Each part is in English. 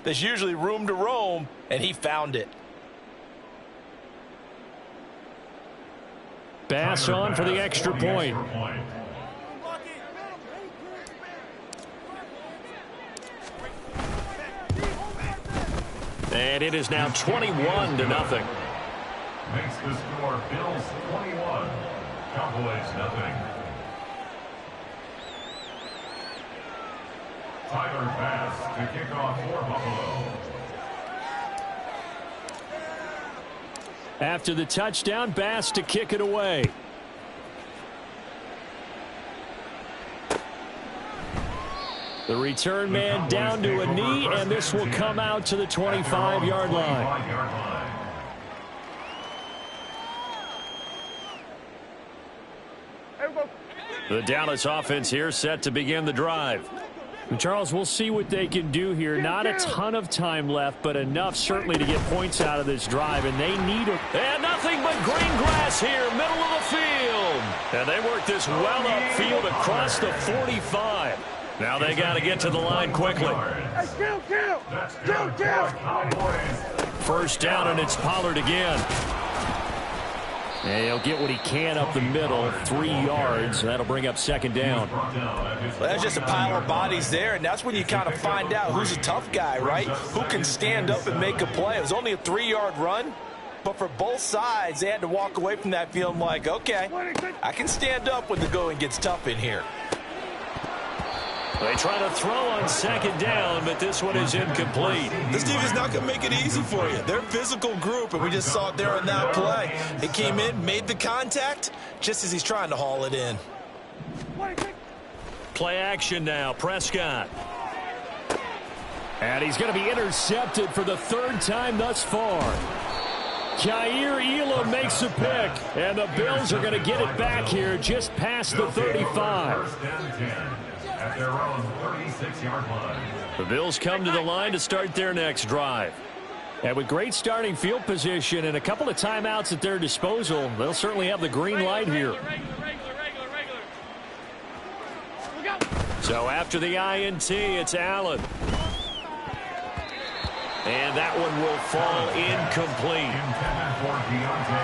there's usually room to roam, and he found it. Bass on for the extra point. And it is now 21-0. Makes the score Bills 21, Cowboys nothing. Tyler Bass to kick off for Buffalo. After the touchdown, Bass to kick it away. The return man down to a knee, and this will come out to the 25-yard line. The Dallas offense here set to begin the drive. Charles, we'll see what they can do here. Not a ton of time left, but enough certainly to get points out of this drive, and they need it. And nothing but green grass here, middle of the field. And they work this well upfield across the 45. Now they got to get to the line quickly. First down, and it's Pollard again. And he'll get what he can up the middle, 3 yards. That'll bring up second down. Well, there's just a pile of bodies there, and that's when you kind of find out who's a tough guy, right? Who can stand up and make a play. It was only a 3-yard run, but for both sides, they had to walk away from that feeling like, okay, I can stand up when the going gets tough in here. They try to throw on second down, but this one is incomplete. This defense is not going to make it easy for you. They're a physical group, and we just saw it there on that play. He came in, made the contact, just as he's trying to haul it in. Play action now, Prescott. And he's going to be intercepted for the 3rd time thus far. Kaiir Elam makes a pick, and the Bills are going to get it back here just past the 35. At their own 36-yard line. The Bills come to the line to start their next drive. And with great starting field position and a couple of timeouts at their disposal, they'll certainly have the green light here. So after the INT, it's Allen. And that one will fall incomplete.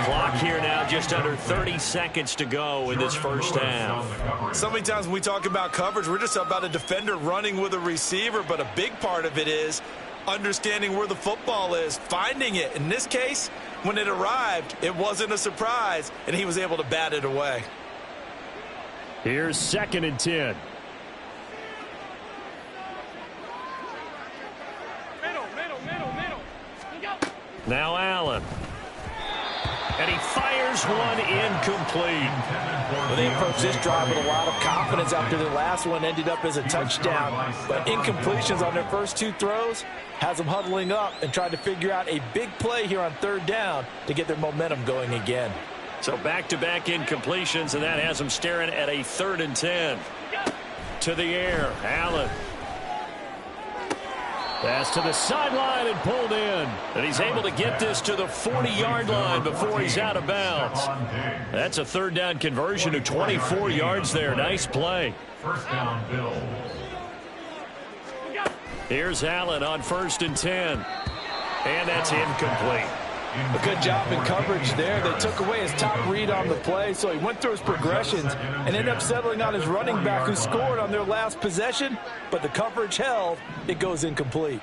Clock here now, just under 30 seconds to go in this first half. So many times when we talk about coverage, we're just about a defender running with a receiver, but a big part of it is understanding where the football is, finding it. In this case, when it arrived, it wasn't a surprise, and he was able to bat it away. Here's 2nd and 10. Now Allen. And he fires one incomplete. Well, they approached this drive with a lot of confidence after the last one ended up as a touchdown. But incompletions on their first 2 throws has them huddling up and trying to figure out a big play here on 3rd down to get their momentum going again. So back-to-back incompletions, and that has them staring at a 3rd and 10. To the air, Allen. Pass to the sideline and pulled in. And he's able to get this to the 40-yard line before he's out of bounds. That's a 3rd down conversion to 24 yards there. Nice play. First down, Bills. Here's Allen on 1st and 10. And that's incomplete. A good job in coverage there. They took away his top read on the play, so he went through his progressions and ended up settling on his running back who scored on their last possession, but the coverage held. It goes incomplete.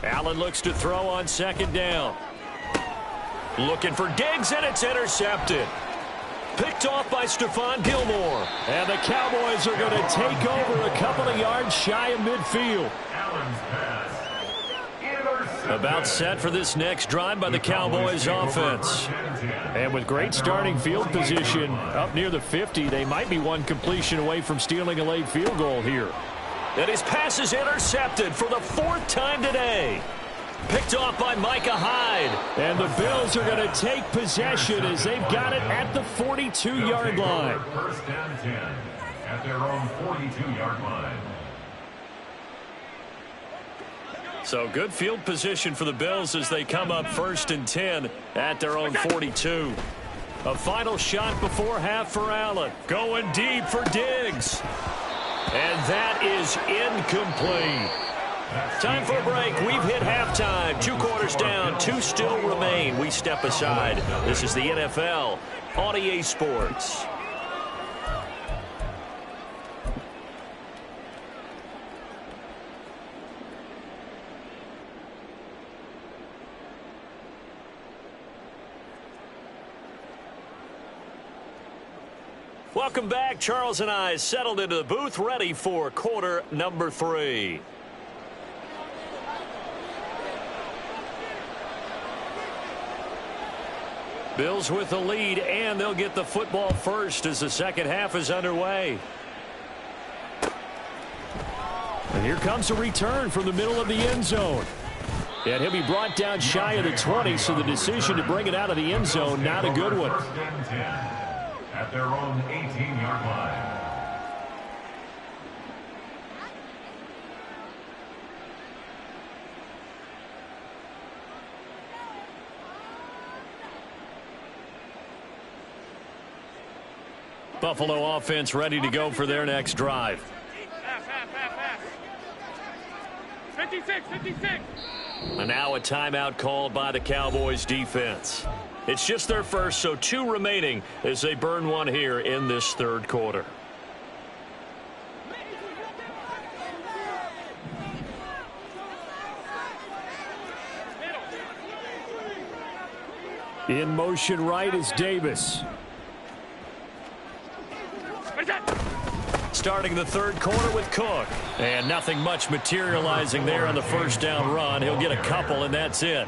Allen looks to throw on 2nd down. Looking for Diggs, and it's intercepted. Picked off by Stephon Gilmore. And the Cowboys are going to take over a couple of yards shy of midfield. Allen's pass. About set for this next drive by the Cowboys offense. And with great starting field position up near the 50, they might be one completion away from stealing a late field goal here. And his pass is intercepted for the 4th time today. Picked off by Micah Hyde. And the Bills are going to take possession as they've got it at the 42-yard line. First down 10 at their own 42-yard line. So good field position for the Bills as they come up 1st and 10 at their own 42. A final shot before half for Allen. Going deep for Diggs. And that is incomplete. Time for a break. We've hit halftime. 2 quarters down, 2 still remain. We step aside. This is the NFL on EA Sports. Welcome back. Charles and I settled into the booth, ready for quarter number 3. Bills with the lead, and they'll get the football first as the second half is underway. And here comes a return from the middle of the end zone. And he'll be brought down shy of the 20, so the decision to bring it out of the end zone, not a good one. At their own 18-yard line. Buffalo offense ready to go for their next drive. 56. And now a timeout called by the Cowboys defense. It's just their first, so 2 remaining as they burn one here in this third quarter. In motion right is Davis. Starting the third quarter with Cook. And nothing much materializing there on the first down run. He'll get a couple, and that's it.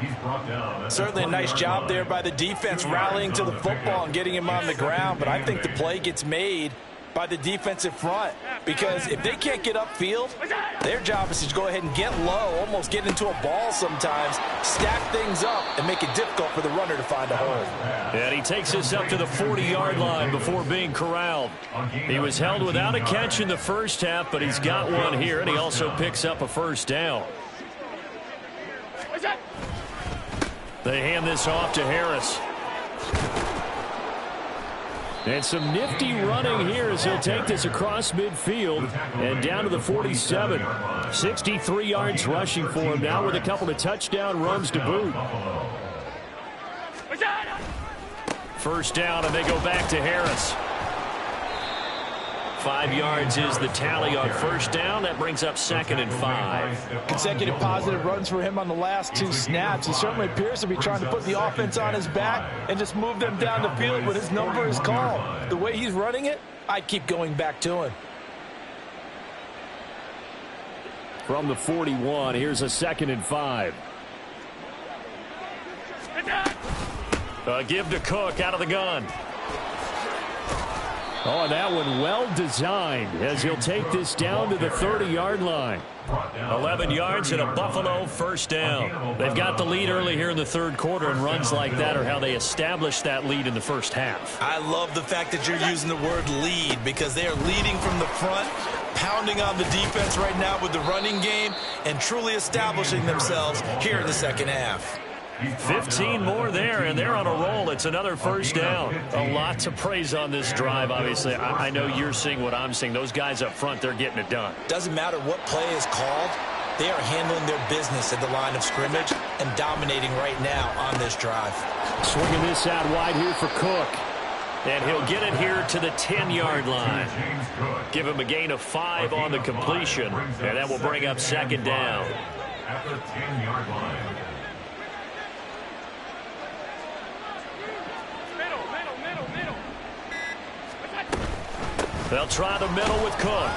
Certainly a nice job there by the defense rallying to the football and getting him on the ground. But I think the play gets made by the defensive front, because if they can't get upfield, their job is to go ahead and get low, almost get into a ball sometimes, stack things up, and make it difficult for the runner to find a hole. And he takes this up to the 40-yard line before being corralled. He was held without a catch in the first half, but he's got one here, and he also picks up a first down. They hand this off to Harris. And some nifty running here as he'll take this across midfield and down to the 47. 63 yards rushing for him now with a couple of touchdown runs to boot. First down, and they go back to Harris. 5 yards is the tally on first down. That brings up 2nd and 5. Consecutive positive runs for him on the last 2 snaps. He certainly appears to be trying to put the offense on his back and just move them down the field when his number is called. The way he's running it, I keep going back to him. From the 41, here's a 2nd and 5. Give to Cook out of the gun. Oh, and that one well designed as he'll take this down to the 30-yard line. 11 yards and a Buffalo first down. They've got the lead early here in the third quarter, and runs like that are how they establish that lead in the first half. I love the fact that you're using the word lead, because they are leading from the front, pounding on the defense right now with the running game, and truly establishing themselves here in the second half. 15 more there, and they're on a roll. It's another first down. A lot to praise on this drive, obviously. I know you're seeing what I'm seeing. Those guys up front, they're getting it done. Doesn't matter what play is called. They are handling their business at the line of scrimmage and dominating right now on this drive. Swinging this out wide here for Cook. And he'll get it here to the 10-yard line. Give him a gain of 5 on the completion, and that will bring up 2nd down. At the 10-yard line. They'll try the middle with Cook.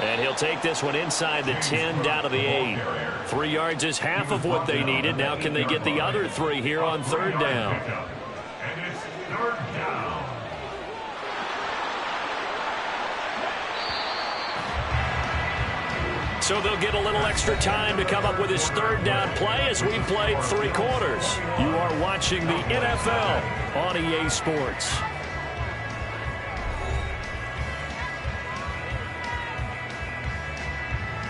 And he'll take this one inside the 10 down to the 8. 3 yards is half of what they needed. Now can they get the other 3 here on third down? And it's third down. So they'll get a little extra time to come up with his third down play as we played 3 quarters. You are watching the NFL on EA Sports.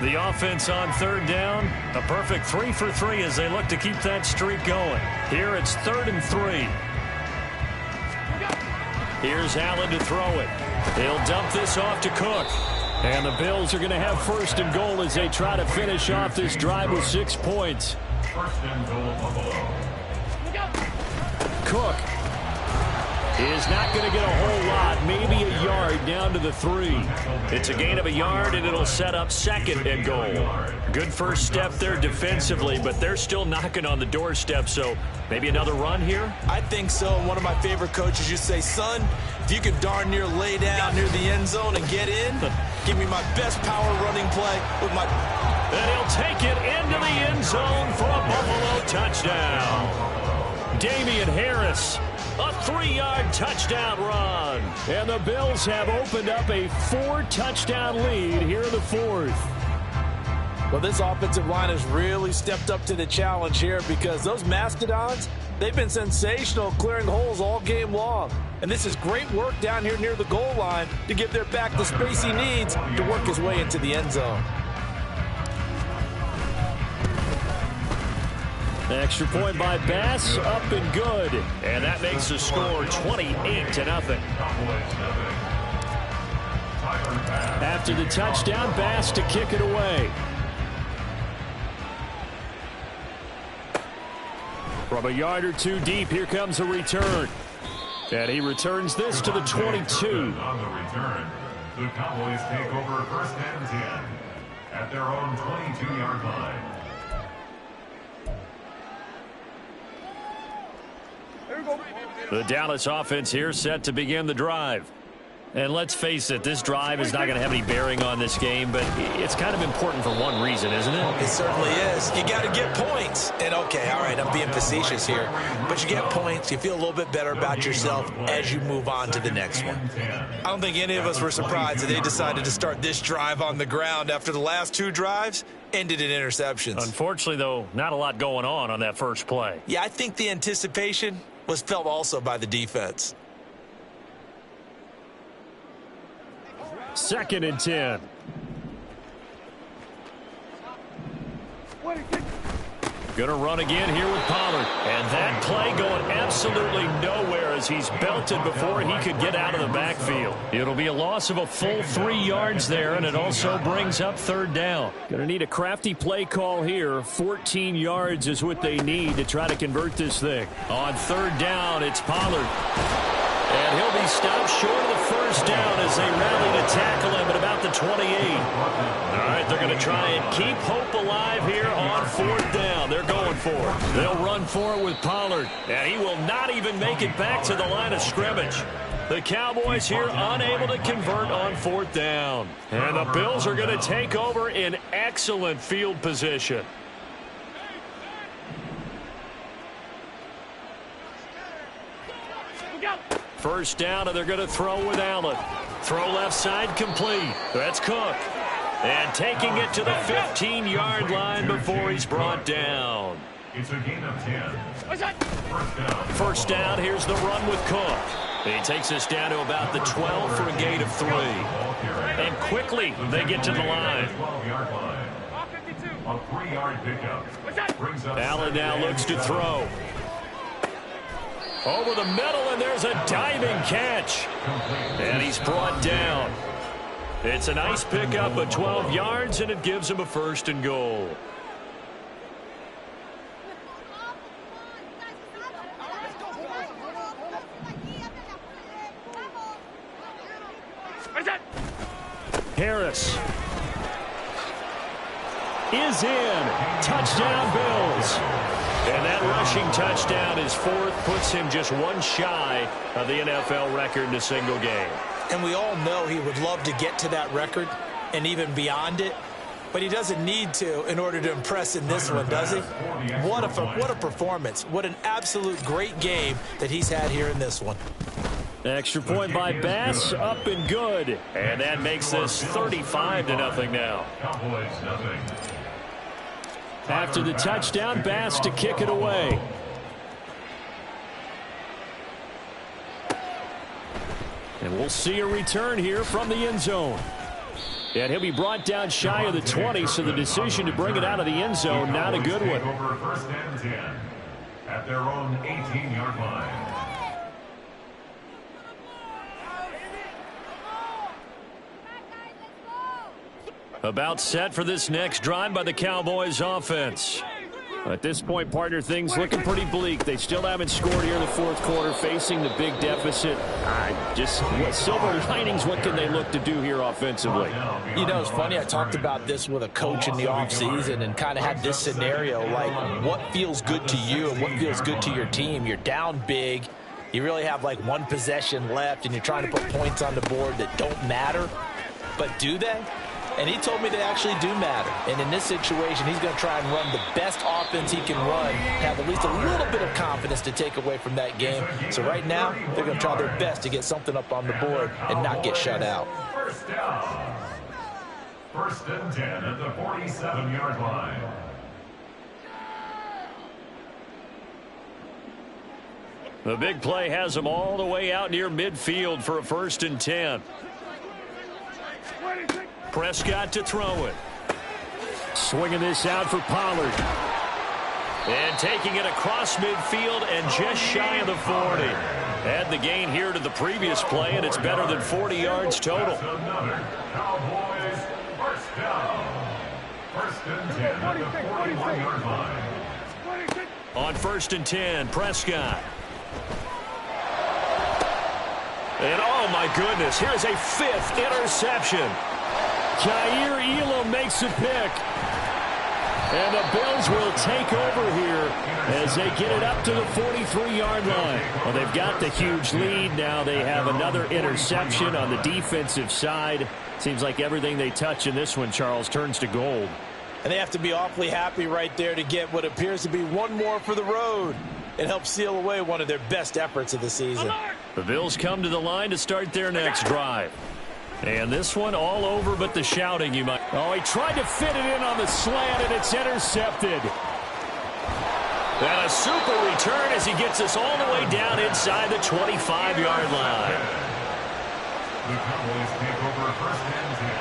The offense on third down, a perfect 3 for 3 as they look to keep that streak going. Here it's 3rd and 3. Here's Allen to throw it. He'll dump this off to Cook. And the Bills are going to have first and goal as they try to finish off this drive with 6 points. First and goal, Buffalo. Cook is not going to get a whole lot, maybe a yard down to the 3. It's a gain of a yard, and it'll set up second and goal. Good first step there defensively, but they're still knocking on the doorstep, so maybe another run here? I think so. One of my favorite coaches used to say, son, if you can darn near lay down near the end zone and get in, give me my best power running play with my... And he'll take it into the end zone for a Buffalo touchdown. Damian Harris, a 3-yard touchdown run. And the Bills have opened up a 4-touchdown lead here in the 4th. Well, this offensive line has really stepped up to the challenge here because those Mastodons, they've been sensational clearing holes all game long. And this is great work down here near the goal line to give their back the space he needs to work his way into the end zone. Extra point by Bass, up and good. And that makes the score 28-0. After the touchdown, Bass to kick it away. From a yard or two deep, here comes a return. And he returns this to the 22. On the return, the Cowboys take over first and 10 at their own 22-yard line. The Dallas offense here set to begin the drive. And let's face it, this drive is not going to have any bearing on this game, but it's kind of important for one reason, isn't it? It certainly is. You got to get points. And, okay, all right, I'm being facetious here. But you get points, you feel a little bit better about yourself as you move on to the next one. I don't think any of us were surprised that they decided to start this drive on the ground after the last 2 drives ended in interceptions. Unfortunately, though, not a lot going on that first play. Yeah, I think the anticipation was felt also by the defense. 2nd and 10. Going to run again here with Pollard. And that play going absolutely nowhere as he's belted before he could get out of the backfield. It'll be a loss of a full 3 yards there, and it also brings up 3rd down. Going to need a crafty play call here. 14 yards is what they need to try to convert this thing. On 3rd down, it's Pollard. And he'll be stopped short of the first down as they rally to tackle him at about the 28. All right, they're going to try and keep hope alive here on 4th down. They're going for it. They'll run for it with Pollard, and he will not even make it back to the line of scrimmage. The Cowboys here unable to convert on 4th down. And the Bills are going to take over in excellent field position. First down, and they're going to throw with Allen. Throw left side complete. That's Cook. And taking it to the 15-yard line before he's brought down. It's a gain of 10. First down, here's the run with Cook. He takes us down to about the 12 for a gain of 3. And quickly, they get to the line. A 3-yard pickup. Allen now looks to throw. Over the middle, and there's a diving catch. And he's brought down. It's a nice pickup of 12 yards, and it gives him a 1st and goal. Harris is in. Touchdown, Bills. And that rushing touchdown is 4th, puts him just 1 shy of the NFL record in a single game. And we all know he would love to get to that record and even beyond it, but he doesn't need to in order to impress in this one, does he? What a performance. What an absolute great game that he's had here in this one. Extra point by Bass, up and good. And that makes this 35-0 now. After the touchdown, Bass to kick it away. And we'll see a return here from the end zone. And he'll be brought down shy of the 20, so the decision to bring it out of the end zone, not a good one. First and 10 at their own 18-yard line. About set for this next drive by the Cowboys offense. At this point, partner, things looking pretty bleak. They still haven't scored here in the fourth quarter, facing the big deficit. Just what silver linings, what can they look to do here offensively? You know, it's funny. I talked about this with a coach in the offseason and kind of had this scenario, like what feels good to you and what feels good to your team. You're down big. You really have like one possession left, and you're trying to put points on the board that don't matter. But do they? And he told me they actually do matter. And in this situation, he's going to try and run the best offense he can run, have at least a little bit of confidence to take away from that game. So right now, they're going to try their best to get something up on the board and not get shut out. First down. First and 10 at the 47-yard line. The big play has them all the way out near midfield for a 1st and 10. Prescott to throw it. Swinging this out for Pollard. And taking it across midfield and just shy of the 40. Add the gain here to the previous play, and it's better than 40 yards total. Another Cowboys first down. First and 10 at the 41-yard line. On 1st and 10, Prescott. And oh my goodness, here's a 5th interception. Jair Elam makes a pick. And the Bills will take over here as they get it up to the 43-yard line. Well, they've got the huge lead. Now they have another interception on the defensive side. Seems like everything they touch in this one, Charles, turns to gold. And they have to be awfully happy right there to get what appears to be one more for the road. It helps seal away one of their best efforts of the season. The Bills come to the line to start their next drive. And this one all over but the shouting, you might. Oh, he tried to fit it in on the slant, and it's intercepted. And a super return as he gets us all the way down inside the 25-yard line. The Cowboys take over 1st and 10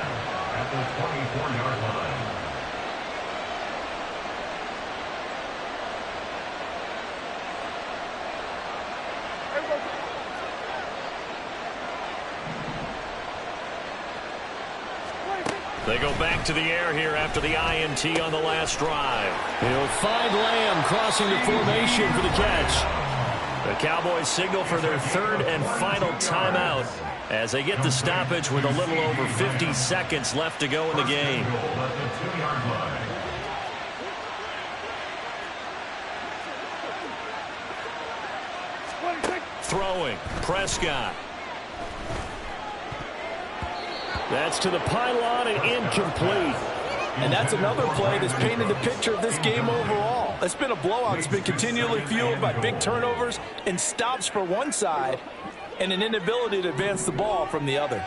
at the 24-yard line. They go back to the air here after the INT on the last drive. He'll find Lamb crossing the formation for the catch. The Cowboys signal for their 3rd and final timeout as they get the stoppage with a little over 50 seconds left to go in the game. Throwing, Prescott. That's to the pylon and incomplete. And that's another play that's painted the picture of this game overall. It's been a blowout. It's been continually fueled by big turnovers and stops for one side and an inability to advance the ball from the other.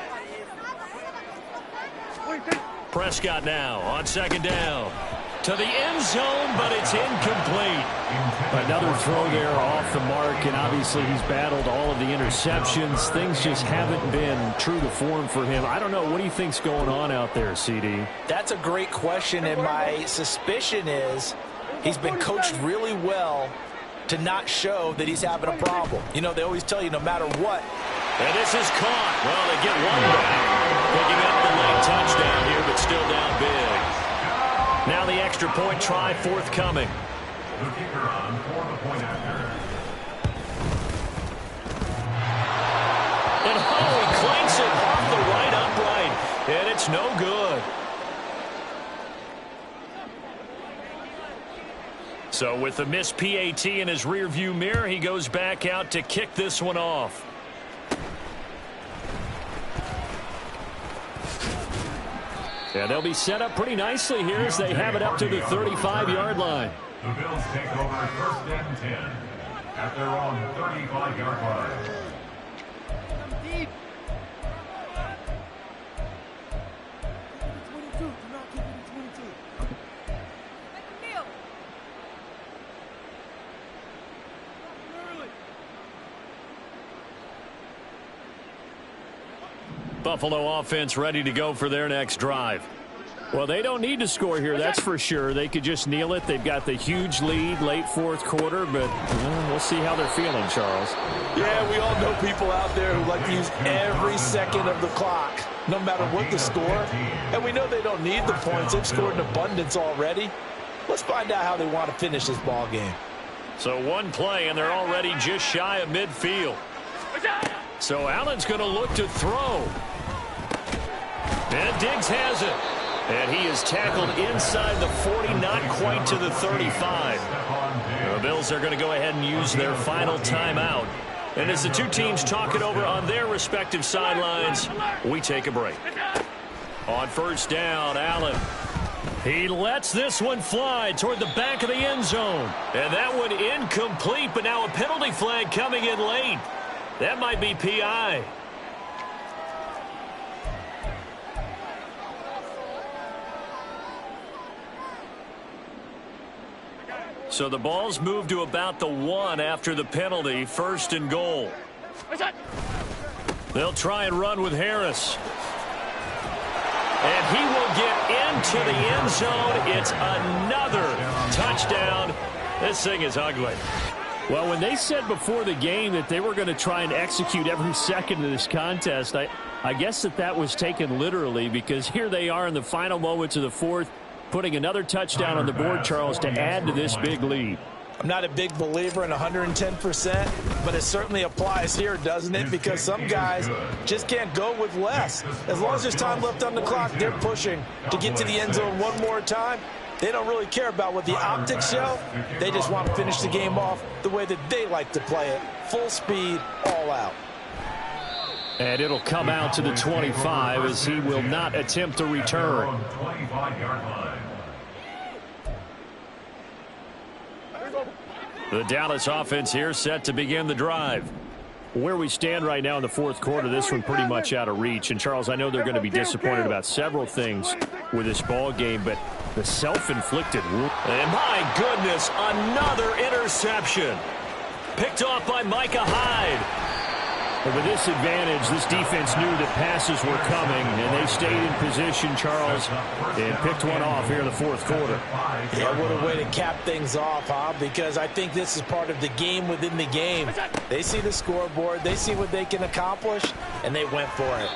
Prescott now on 2nd down. To the end zone, but it's incomplete. Another throw there off the mark, and obviously he's battled all of the interceptions. Things just haven't been true to form for him. I don't know. What do you think's going on out there, CD? That's a great question, and my suspicion is he's been coached really well to not show that he's having a problem. You know, they always tell you no matter what. And this is caught. Well, they get one back. Picking up the late touchdown here, but still down big. Now the extra point try forthcoming. The kicker on for the point after. And oh, he clanks it off the right upright. And it's no good. So with the missed PAT in his rearview mirror, he goes back out to kick this one off. And they'll be set up pretty nicely here as they have it up to the 35-yard line. The Bills take over 1st and 10 at their own 35-yard line. Buffalo offense ready to go for their next drive. Well, they don't need to score here, that's for sure. They could just kneel it. They've got the huge lead late 4th quarter, but we'll see how they're feeling, Charles. Yeah, we all know people out there who like to use every second of the clock. no matter what the score. And we know they don't need the points. They've scored in abundance already. Let's find out how they want to finish this ball game. So one play, and they're already just shy of midfield. So Allen's going to look to throw. And Diggs has it. And he is tackled inside the 40, not quite to the 35. The Bills are going to go ahead and use their final timeout. And as the two teams talk it over on their respective sidelines, we take a break. On first down, Allen. He lets this one fly toward the back of the end zone. And that one incomplete, but now a penalty flag coming in late. That might be PI. So the ball's moved to about the 1 after the penalty, 1st and goal. They'll try and run with Harris. And he will get into the end zone. It's another touchdown. This thing is ugly. Well, when they said before the game that they were going to try and execute every second of this contest, I guess that was taken literally, because here they are in the final moments of the fourth, putting another touchdown on the board, Charles, to add to this big lead. I'm not a big believer in 110%, but it certainly applies here, doesn't it? Because some guys just can't go with less. As long as there's time left on the clock, they're pushing to get to the end zone one more time. They don't really care about what the optics show. They just want to finish the game off the way that they like to play it. Full speed, all out. And it'll come out to the 25 as he will not attempt to return. 25-yard line. The Dallas offense here set to begin the drive. Where we stand right now in the fourth quarter, this one pretty much out of reach. And, Charles, I know they're going to be disappointed about several things with this ball game, but the self-inflicted wound. And, my goodness, another interception. Picked off by Micah Hyde. But with this advantage, this defense knew that passes were coming, and they stayed in position, Charles, and picked one off here in the fourth quarter. Yeah, what a way to cap things off, huh? Because I think this is part of the game within the game. They see the scoreboard, they see what they can accomplish, and they went for it.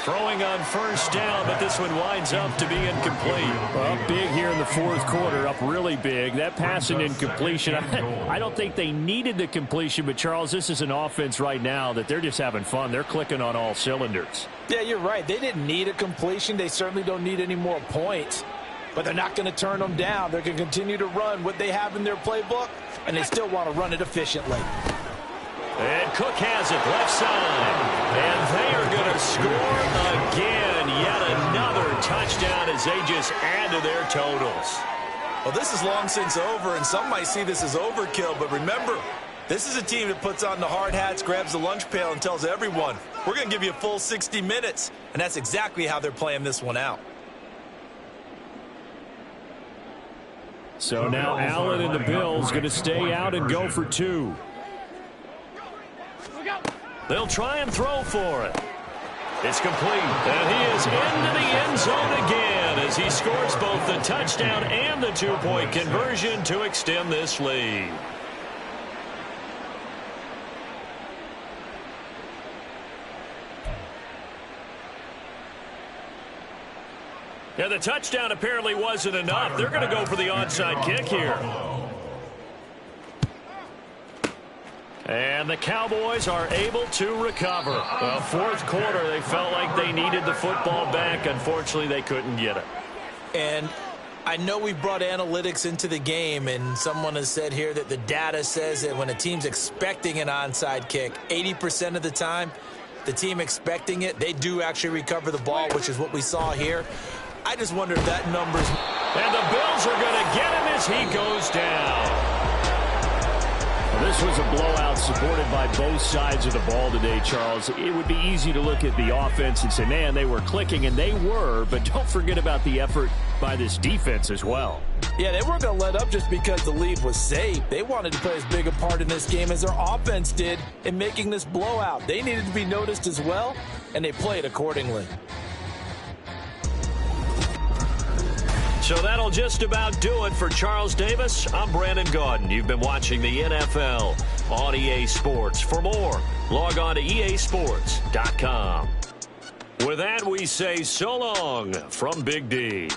Throwing on first down, but this one winds up to be incomplete. Up big here in the fourth quarter, up really big. That passing incompletion, I don't think they needed the completion, but, Charles, this is an offense right now that they're just having fun. They're clicking on all cylinders. Yeah, you're right. They didn't need a completion. They certainly don't need any more points. But they're not going to turn them down. They're going to continue to run what they have in their playbook, and they still want to run it efficiently. And Cook has it left side. And they are going to score again. Yet another touchdown as they just add to their totals. Well, this is long since over, and some might see this as overkill. But remember, this is a team that puts on the hard hats, grabs the lunch pail, and tells everyone, we're going to give you a full 60 minutes. And that's exactly how they're playing this one out. So now Allen and the Bills going to stay out and go for 2. They'll try and throw for it. It's complete. And he is into the end zone again as he scores both the touchdown and the two-point conversion to extend this lead. Yeah, the touchdown apparently wasn't enough. They're going to go for the onside kick here. And the Cowboys are able to recover. The fourth quarter, they felt like they needed the football back. Unfortunately, they couldn't get it. And I know we brought analytics into the game, and someone has said here that the data says that when a team's expecting an onside kick, 80% of the time, the team expecting it, they do actually recover the ball, which is what we saw here. I just wonder if that number's... And the Bills are going to get him as he goes down. This was a blowout supported by both sides of the ball today, Charles. It would be easy to look at the offense and say, man, they were clicking, and they were, but don't forget about the effort by this defense as well. Yeah, they weren't going to let up just because the lead was safe. They wanted to play as big a part in this game as their offense did in making this blowout. They needed to be noticed as well, and they played accordingly. So that'll just about do it for Charles Davis. I'm Brandon Gaudin. You've been watching the NFL on EA Sports. For more, log on to easports.com. With that, we say so long from Big D.